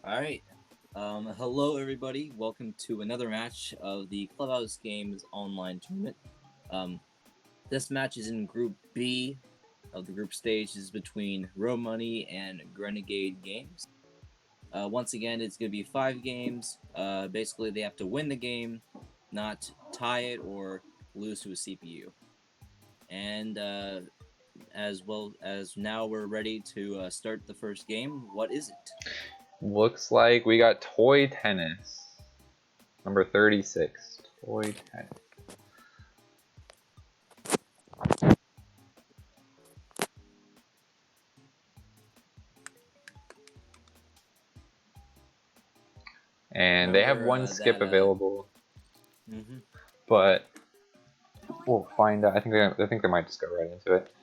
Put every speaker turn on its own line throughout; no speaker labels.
Alright. Hello everybody. Welcome to another match of the Clubhouse Games Online Tournament. This match is in Group B of the group stage. This is between Row Money and Renegade Games. Once again, it's going to be 5 games. Basically, they have to win the game, not tie it or lose to a CPU. And as well as now we're ready to start the first game. What is it?
Looks like we got toy tennis. Number 36. Toy tennis. And they have one skip available. But we'll find out. I think they might just go right into it.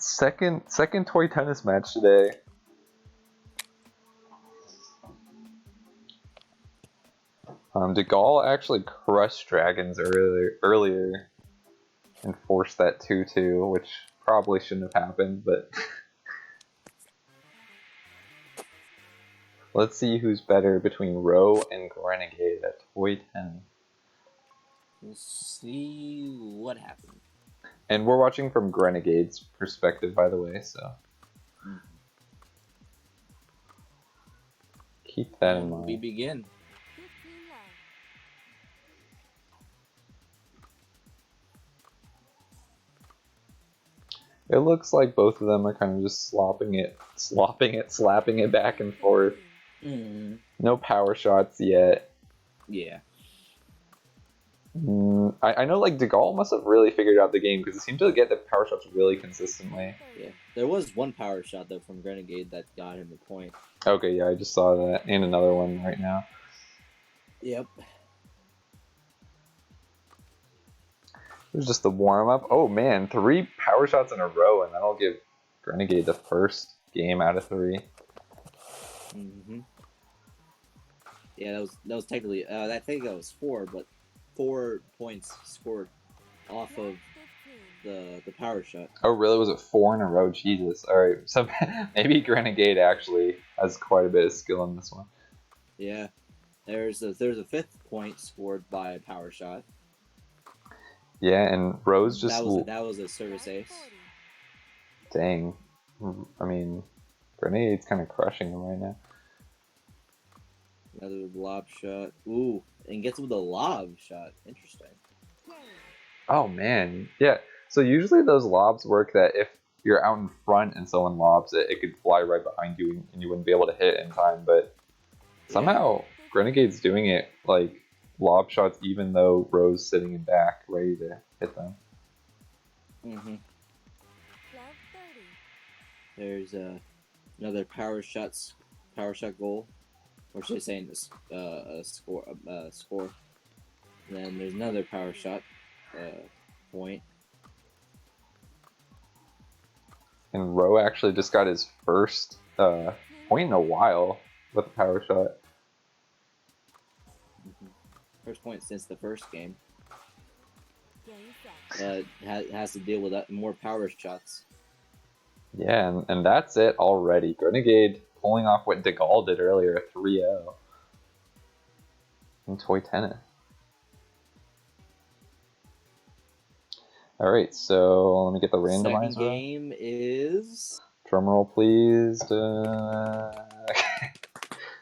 Second toy tennis match today. DeGaulle actually crushed Dragons earlier and forced that 2-2, which probably shouldn't have happened, but let's see who's better between Row and Renegade at toy tennis.
We'll see what happens.
And we're watching from Renegade's perspective, by the way, so keep that in mind.
We begin.
It looks like both of them are kind of just slapping it back and forth. No power shots yet.
Yeah.
I know, like, DeGaulle must have really figured out the game because it seemed to get the power shots really consistently.
Yeah, there was one power shot though from Renegade that got him a point.
Okay, yeah, I just saw that, and another one right now.
Yep.
It was just the warm up. Oh man, 3 power shots in a row, and that'll give Renegade the first game out of 3.
Yeah, that was technically I think that was 4, but 4 points scored off of the power shot.
Oh really? Was it 4 in a row? Jesus. All right, so maybe Renegade actually has quite a bit of skill in this one.
Yeah, there's a 5th point scored by a power shot.
Yeah, and Rose just
that was a service ace.
Dang, I mean, Renegade's kind of crushing him right now.
Another lob shot. Ooh, and gets with a lob shot. Interesting.
Oh man, yeah. So usually those lobs work that if you're out in front and someone lobs it, it could fly right behind you and you wouldn't be able to hit it in time. But somehow Renegade's doing it like lob shots even though Ro's sitting in back ready to hit them.
There's another power shot goal, or should I say a score. And then there's another power shot point.
And Ro actually just got his first point in a while with a power shot.
First point since the first game. Has to deal with more power shots.
Yeah, and that's it already. Renegade pulling off what DeGaulle did earlier, a 3-0 in toy tennis. Alright, so let me get the randomizer.
Second game is...
Drumroll, please.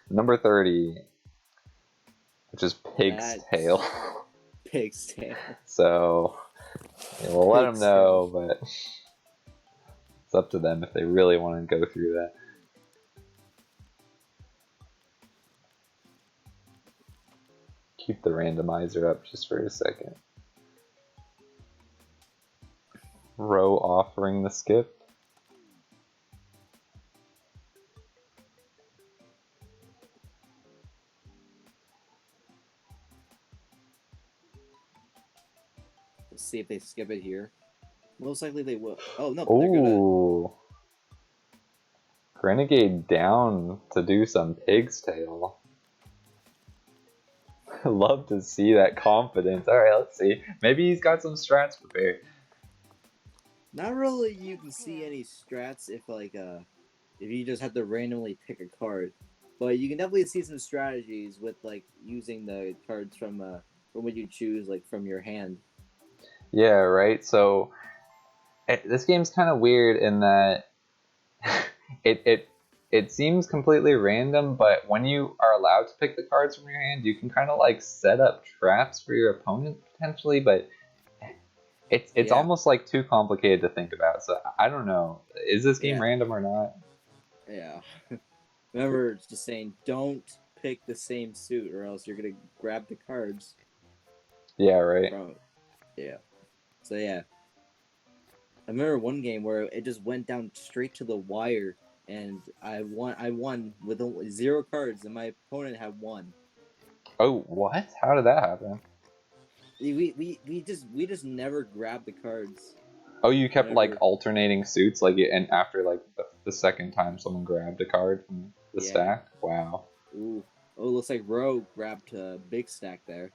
Number 30, which is Pig's Tail.
Pig's Tail.
So, yeah, we'll let them know, but it's up to them if they really want to go through that. Keep the randomizer up just for a second. Row offering the skip.
Let's see if they skip it here. Most likely they will. Oh no!
Ooh. Renegade down to do some Pig's Tail. Love to see that confidence. Alright, let's see. Maybe he's got some strats prepared.
Not really. You can see any strats if you just have to randomly pick a card, but you can definitely see some strategies with like using the cards from what you choose like from your hand.
Yeah, right. So this game's kind of weird in that it it it seems completely random, but when you are allowed to pick the cards from your hand, you can kind of like set up traps for your opponent potentially, but it's
Yeah,
almost like too complicated to think about. So I don't know. Is this game
yeah,
random or not?
yeah. Remember, it's just saying don't pick the same suit, or else you're gonna grab the cards
Yeah, right.
from. Yeah. So yeah, I remember one game where it just went down straight to the wire, and I won. I won with only 0 cards, and my opponent had one.
Oh, what? How did that happen?
We just never grabbed the cards
Oh, you kept like
whenever.
alternating suits, like, and after like the second time someone grabbed a card from the
Yeah.
stack. Wow.
Ooh. Oh, looks like Rogue grabbed a big stack there.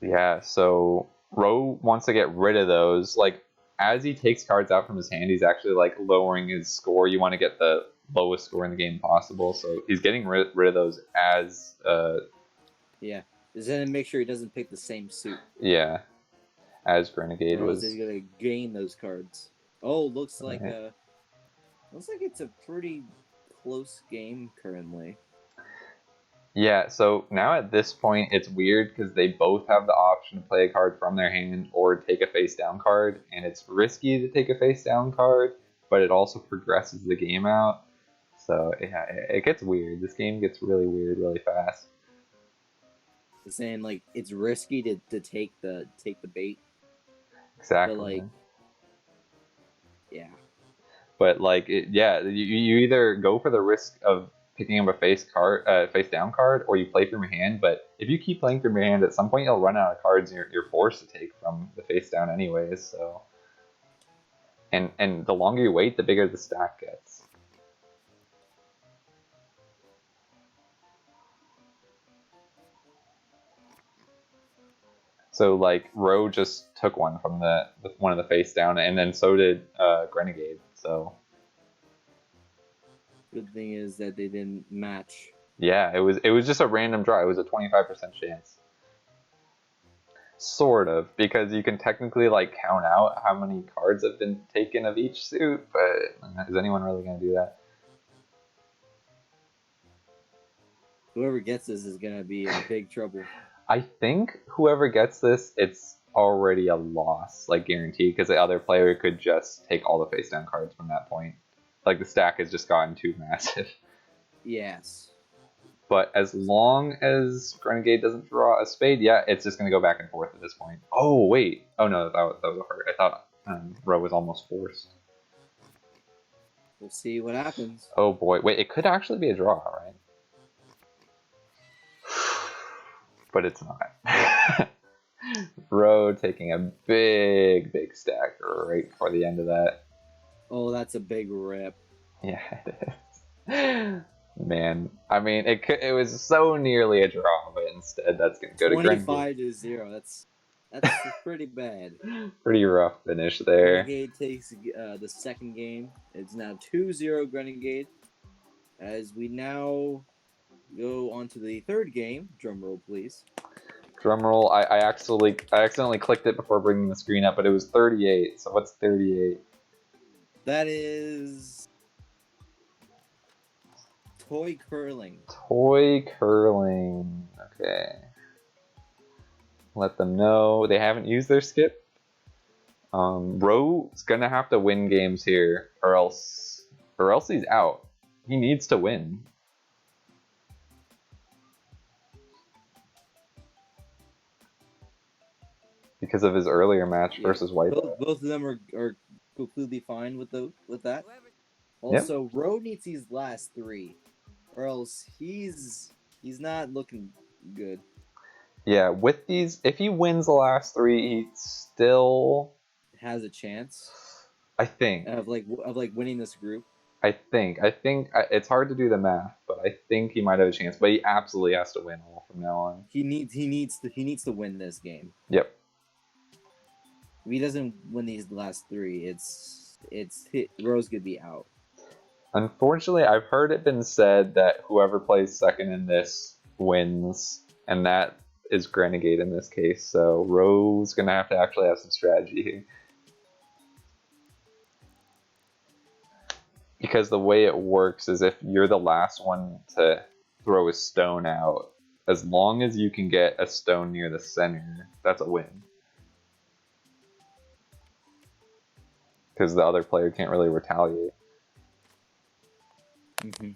Yeah. So Ro wants to get rid of those. Like as he takes cards out from his hand, he's actually like lowering his score. You want to get the lowest score in the game possible. So he's getting rid of those as
Yeah. Just then make sure he doesn't pick the same suit,
yeah, as Grenegade
or else he's
was.
gonna gain those cards. Oh,
Right.
looks like it's a pretty close game currently.
Yeah, so now at this point it's weird because they both have the option to play a card from their hand or take a face down card, and it's risky to take a face down card, but it also progresses the game out. So yeah, it gets weird. This game gets really weird really fast.
It's saying like it's risky to take the bait, but
Exactly.
like yeah,
But like yeah, you either go for the risk of picking up a face down card, or you play from your hand. But if you keep playing from your hand, at some point you'll run out of cards, and you're forced to take from the face down anyways. So and the longer you wait, the bigger the stack gets. So like Roe just took one from the one of the face down, and then so did Grenegade. So
good thing is that they didn't match.
yeah, it was just a random draw. It was a 25% chance. Sort of, because you can technically like count out how many cards have been taken of each suit, but is anyone really going to do that?
Whoever gets this is gonna be in big trouble.
I think whoever gets this, it's already a loss, like guaranteed, because the other player could just take all the face down cards from that point. Like the stack has just gotten too massive.
Yes.
But as long as Renegade doesn't draw a spade, yeah, it's just going to go back and forth at this point. Oh, wait. Oh, no, that was a heart. I thought Row was almost forced.
We'll see what happens.
Oh, boy. Wait, it could actually be a draw, right? But it's not. Row taking a big, big stack right before the end of that.
Oh, that's a big rip.
Yeah, it is. Man, I mean, it was so nearly a draw, but instead that's going to go to Grenegade.
25-0. That's pretty bad.
Pretty rough finish there.
Renegade takes the second game. It's now 2-0 Renegade. As we now go on to the third game. Drum roll, please.
Drum roll. I accidentally clicked it before bringing the screen up, but it was 38. So what's 38?
That is toy curling.
Toy curling. Okay. Let them know they haven't used their skip. Ro's gonna have to win games here, or else he's out. He needs to win. Because of his earlier match versus White.
Both of them are completely fine with that.
Yep.
Also, Ro needs these last 3, or else he's not looking good.
Yeah, with these, if he wins the last 3, he still
Has a chance
I think
of winning this group.
I think it's hard to do the math, but I think he might have a chance. But he absolutely has to win all from now on.
He needs to win this game.
Yep.
If he doesn't win these last 3, Ro's gonna be out.
Unfortunately, I've heard it been said that whoever plays second in this wins, and that is Grenegade in this case. So Ro's gonna have to actually have some strategy here. Because the way it works is if you're the last one to throw a stone out, as long as you can get a stone near the center, that's a win. Because the other player can't really retaliate.
Mm-hmm.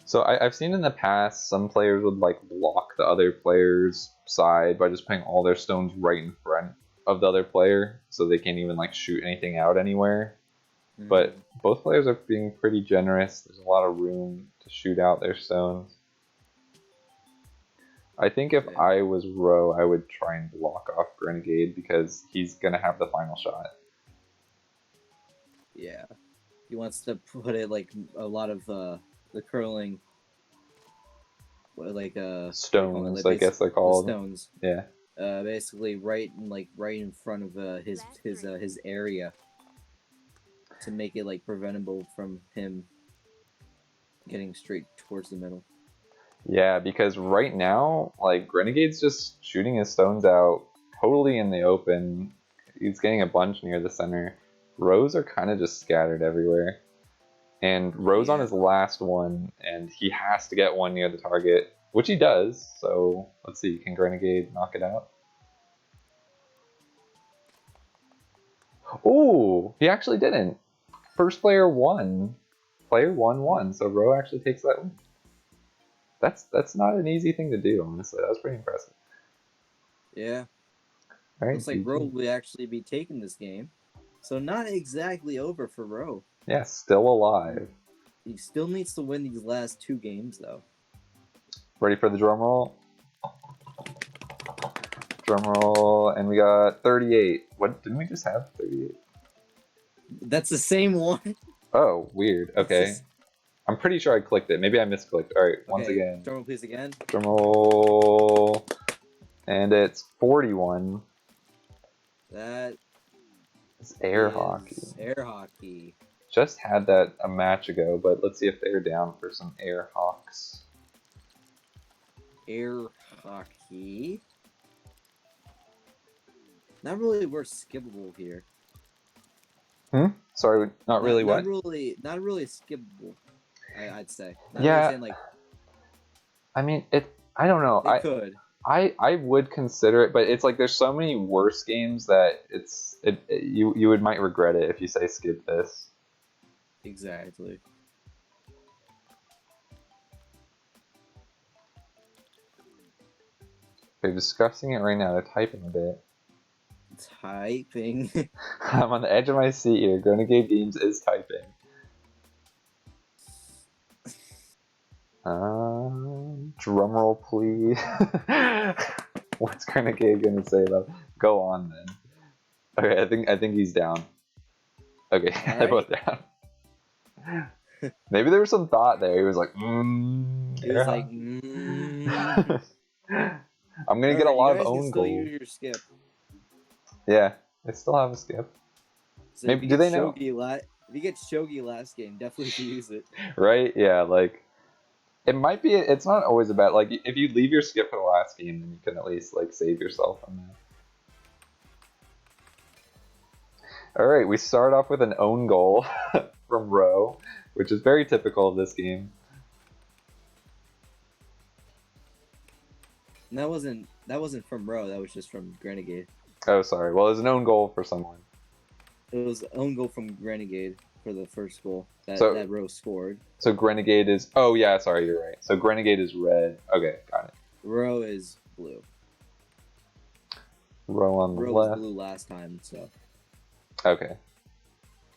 So I've seen in the past some players would like block the other player's side by just putting all their stones right in front of the other player, so they can't even like shoot anything out anywhere.
Mm-hmm.
But both players are being pretty generous. There's a lot of room to shoot out their stones. I think if I was Ro, I would try and block off Grenegade because he's gonna have the final shot.
Yeah, he wants to put it like a lot of the curling, like
stones. Like, I guess they're called
the stones.
Yeah.
Basically right in front of his area to make it like preventable from him getting straight towards the middle.
Yeah, because right now, like, Renegade's just shooting his stones out totally in the open. He's getting a bunch near the center. Rows are kind of just scattered everywhere. And Ro's on his last one, and he has to get one near the target, which he does. So, let's see, can Renegade knock it out? Oh, he actually didn't. First player won. Player 1 won, so Ro actually takes that win. That's not an easy thing to do, honestly. That was pretty impressive.
Yeah.
All right,
looks like Ro will actually be taking this game. So not exactly over for Ro.
Yeah, still alive.
He still needs to win these last 2 games, though.
Ready for the drum roll? Drum roll, and we got 38. What, didn't we just have 38?
That's the same one.
Oh, weird. Okay. I'm pretty sure I clicked it. Maybe I misclicked. All right, once again.
Drum roll, please, again.
Drum roll. And it's 41.
That
is air hockey.
Air hockey.
Just had that a match ago, but let's see if they're down for some air hawks.
Air hockey. Not really worth skippable here.
Sorry, not really what?
Not really skippable. I'd say. Not
yeah.
Really saying, like,
I mean, I don't know.
It could.
I would consider it, but it's like there's so many worse games that you might regret it if you say skip this.
Exactly.
They're discussing it right now. They're typing a bit.
Typing.
I'm on the edge of my seat here. Grenegade Games is typing. Drum roll, please. What's Grenegade gonna say about? Go on then. Okay, I think he's down. Okay, they both down. Maybe there was some thought there. He was like,
He was like,
I'm gonna get a lot of own goals.
Use your skip.
Yeah, they still have a skip.
So
maybe do they know?
If you get Shogi last game, definitely use it.
Right? Yeah, like it might be. It's not always about like if you leave your skip for the last game, then you can at least like save yourself from that. All right, we start off with an own goal from Ro, which is very typical of this game.
And that wasn't from Ro. That was just from Grenegade.
Oh, sorry. Well, it was an own goal for someone.
It was own goal from Grenegade for the first goal that Ro scored.
So Grenegade is... Oh, yeah, sorry, you're right. So Grenegade is red. Okay, got it.
Ro is blue.
Ro on the left.
Ro was blue last time, so...
Okay.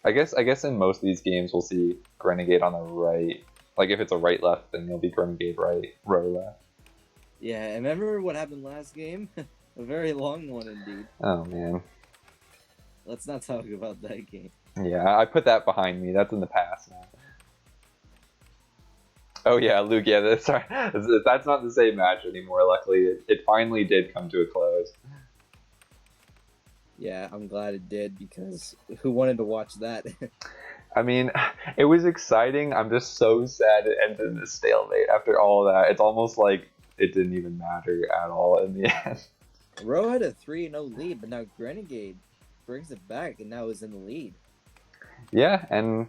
I guess in most of these games we'll see Grenegade on the right. Like if it's a right-left, then it'll be Grenegade right, Ro left.
Yeah, and remember what happened last game? A very long one indeed.
Oh, man.
Let's not talk about that game.
Yeah, I put that behind me. That's in the past now. Oh yeah, Luke. Yeah, that's not the same match anymore. Luckily, it finally did come to a close.
Yeah, I'm glad it did because who wanted to watch that?
I mean, it was exciting. I'm just so sad it ended in a stalemate after all of that. It's almost like it didn't even matter at all in the end.
Rowe had a 3-0 lead, but now Renegade brings it back and now is in the lead.
Yeah, and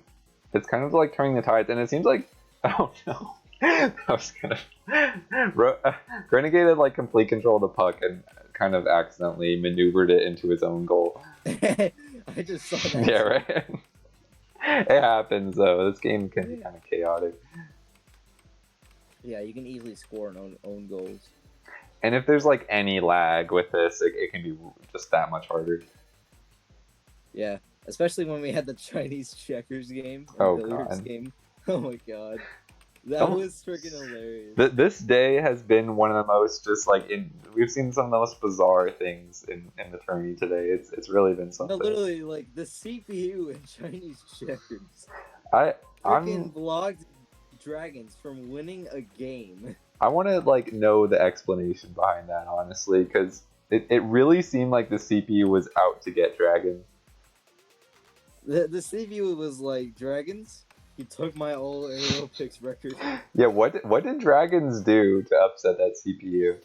it's kind of like turning the tides, and it seems like oh no, that was kind of Renegade had like complete control of the puck and kind of accidentally maneuvered it into his own goal.
I just saw that.
Yeah, right. It happens though. This game can be kind of chaotic.
Yeah, you can easily score on own goals.
And if there's like any lag with this, it can be just that much harder.
Yeah, especially when we had the Chinese checkers game
Oh
billiards
god.
game. Oh my god, that was freaking hilarious.
This day has been one of the most just like we've seen some of the most bizarre things in the tourney today. It's really been something.
No, literally, like the CPU in Chinese checkers
I'm
freaking blocked Dragons from winning a game.
I want to like know the explanation behind that honestly, because it really seemed like the CPU was out to get Dragons.
The CPU was like, Dragons, you took my all aerial picks record.
Yeah, what did Dragons do to upset that CPU?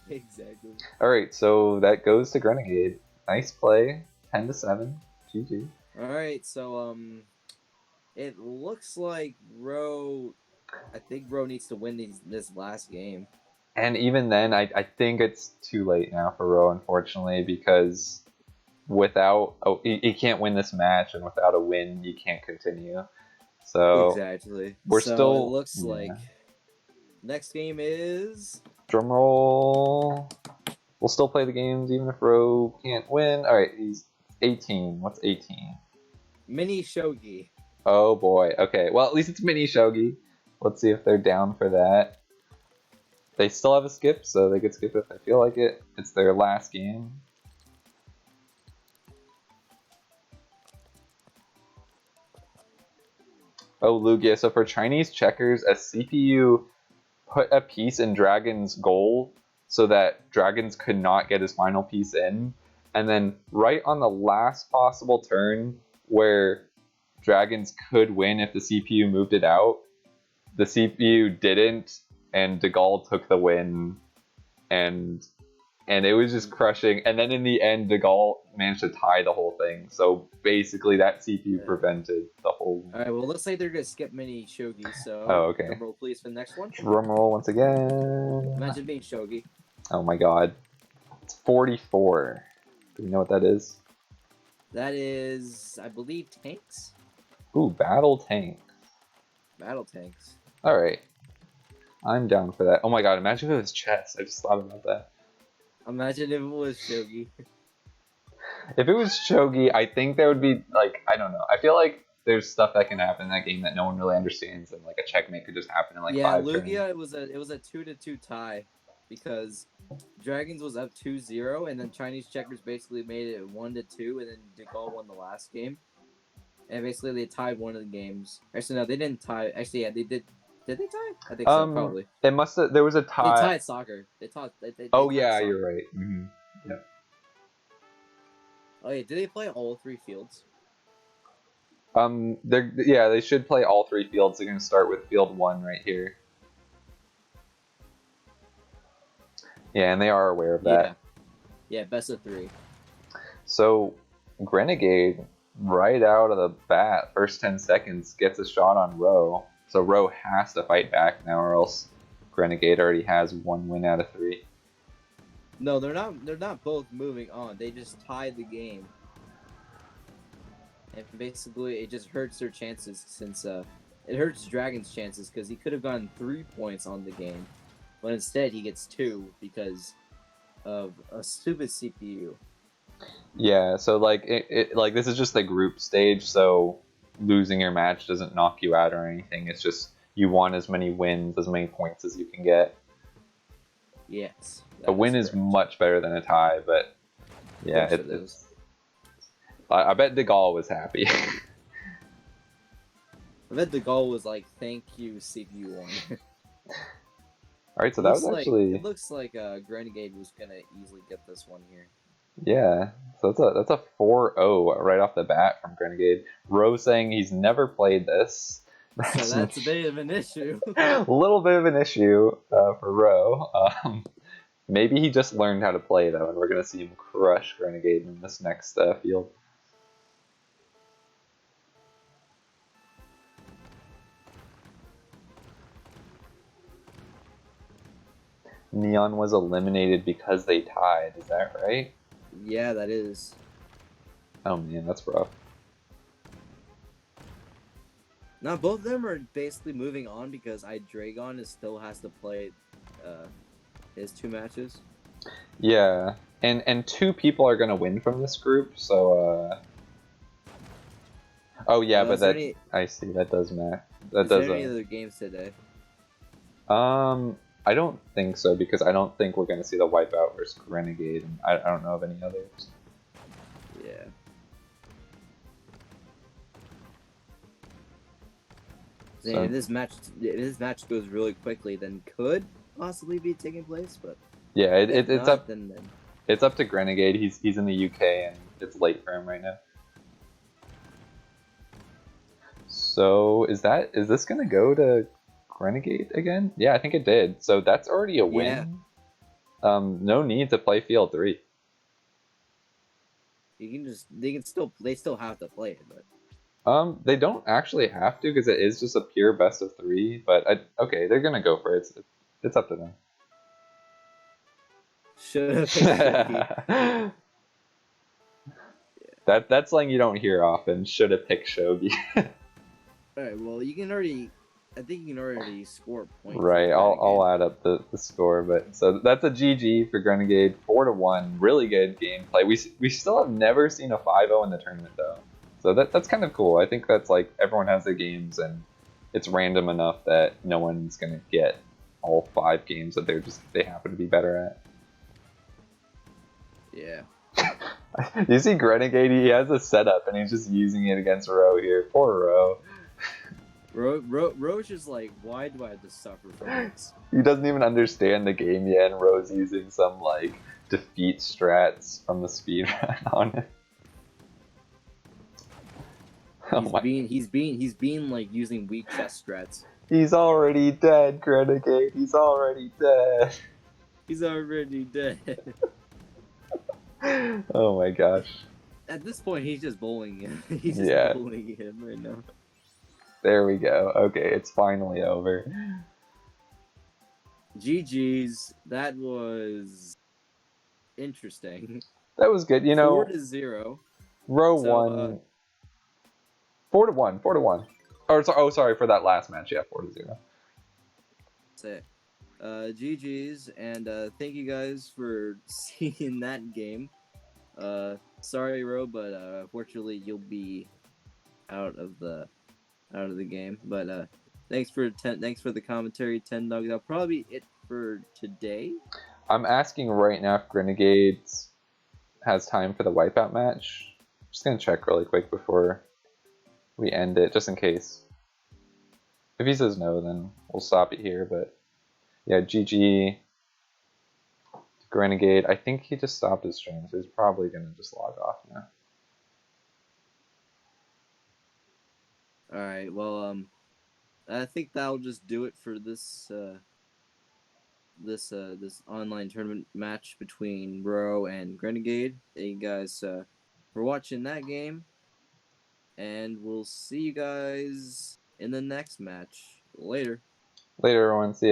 Exactly.
All right, so that goes to Renegade. Nice play, 10-7, GG.
All right, so it looks like Rowe. I think Rowe needs to win this last game.
And even then, I think it's too late now for Rowe, unfortunately, because without he can't win this match, and without a win, you can't continue. So
Exactly.
we're
so
still.
It looks like next game is
Drum roll. We'll still play the games even if Rowe can't win. All right, he's 18. What's 18?
Mini Shogi.
Oh boy. Okay. Well, at least it's mini shogi. Let's see if they're down for that. They still have a skip, so they could skip if they feel like it. It's their last game. Oh, Lugia. So for Chinese checkers, a CPU put a piece in Dragon's goal so that Dragons could not get his final piece in. And then right on the last possible turn where Dragons could win if the CPU moved it out, the CPU didn't, and De Gaulle took the win, and it was just crushing. And then in the end, De Gaulle managed to tie the whole thing. So basically, that CPU prevented the whole win.
All right, well, looks like they're gonna skip mini Shogi. So,
okay.
Drum roll, please, for the next one.
Drum roll once again.
Imagine being Shogi.
Oh my god, it's 44. Do you know what that is?
That is, I believe, tanks.
Ooh, battle tanks.
Battle tanks.
All right, I'm down for that. Oh my god, imagine if it was chess. I just thought about that.
Imagine if it was Shogi.
If it was shogi, I think there would be like, I don't know. I feel like there's stuff that can happen in that game that no one really understands, and like a checkmate could just happen in like 5 turns.
Lugia, it was a 2-2 tie because Dragons was up 2-0, and then Chinese checkers basically made it 1-2, and then De Gaulle won the last game. And basically they tied one of the games. Actually, no, they didn't tie. Actually, yeah, they did. Did they tie? I think so, probably.
It must have. There was a tie.
They tied soccer. They tied.
Oh yeah, soccer. You're right. Mm-hmm. Yeah.
Oh yeah, did they play all 3 fields?
They should play all 3 fields. They're gonna start with field 1 right here. Yeah, and they are aware of that.
Yeah, best of 3.
So, Renegade, right out of the bat, first 10 seconds, gets a shot on Rowe. So Rowe has to fight back now, or else Renegade already has 1 win out of 3.
No, they're not. They're not both moving on. They just tied the game, and basically it just hurts their chances since it hurts Dragon's chances because he could have gotten 3 points on the game, but instead he gets 2 because of a stupid CPU.
Yeah, so like like this is just the group stage, so losing your match doesn't knock you out or anything. It's just you want as many wins, as many points as you can get.
Yes.
A win is much better than a tie, but yeah, it is. I bet De Gaulle was happy.
I bet the goal was like, "Thank you, CPU1."
All right, so that was actually
it looks like Grenegade was gonna easily get this one here.
yeah. So that's a 4-0 right off the bat from Grenegade. Rose saying he's never played this.
So that's a bit of an issue.
A little bit of an issue for Ro. Maybe he just learned how to play though, and we're gonna see him crush Grenegade in this next field. Neon was eliminated because they tied. Is that right?
Yeah, that is.
Oh man, that's rough.
Now both of them are basically moving on because Dragon still has to play his 2 matches.
Yeah, and 2 people are gonna win from this group, so oh yeah, but that I see that does matter. That does.
Is there any other games today?
I don't think so because I don't think we're gonna see the Wipeout versus Renegade, and I don't know of any others.
Yeah. So, if this match goes really quickly, then could possibly be taking place, but
yeah, it's
not,
up.
Then.
It's up to Grenegade. He's in the UK and it's late for him right now. So is this gonna go to Renegade again? Yeah, I think it did. So that's already a win. Yeah. No need to play field 3.
You can they still have to play it, but
they don't actually have to because it is just a pure best of 3. But okay, they're gonna go for it. It's up to them.
Should have picked Shogi.
That's something you don't hear often. Should have picked Shogi.
Alright, well I think you can already score points.
Right, I'll add up the score, but so that's a GG for Grenegade, 4-1. Really good gameplay. We still have never seen a 5-0 in the tournament though, so that's kind of cool. I think that's like everyone has their games and it's random enough that no one's gonna get all 5 games that they happen to be better at.
Yeah.
You see Grenegade, he has a setup and he's just using it against Ro here. Poor Ro.
Roche is like, why do I have to suffer from this?
He doesn't even understand the game yet, and Ro's using some like defeat strats from the speedrun on it.
He's being like using weak chess strats.
He's already dead, Grenegade. He's already dead.
He's already dead.
Oh my gosh.
At this point, he's just bullying him. He's just bullying him right now.
There we go. Okay, it's finally over.
GG's. That was interesting.
That was good. You know,
4-0.
Ro won. 4-1. 4-1. Oh, sorry for that last match. Yeah, 4-0.
That's it. GG's, and thank you guys for seeing that game. Sorry, Ro, but unfortunately you'll be out of the game. But thanks for the commentary, 10 Dog. That'll probably be it for today.
I'm asking right now if Grenegade has time for the Wipeout match. Just gonna check really quick before we end it, just in case. If he says no, then we'll stop it here. But yeah, GG. Grenegade. I think he just stopped his stream, so he's probably gonna just log off now.
Alright, well, I think that'll just do it for this this online tournament match between Ro and Grenegade. Thank you guys for watching that game, and we'll see you guys in the next match. Later.
Later, everyone. See ya.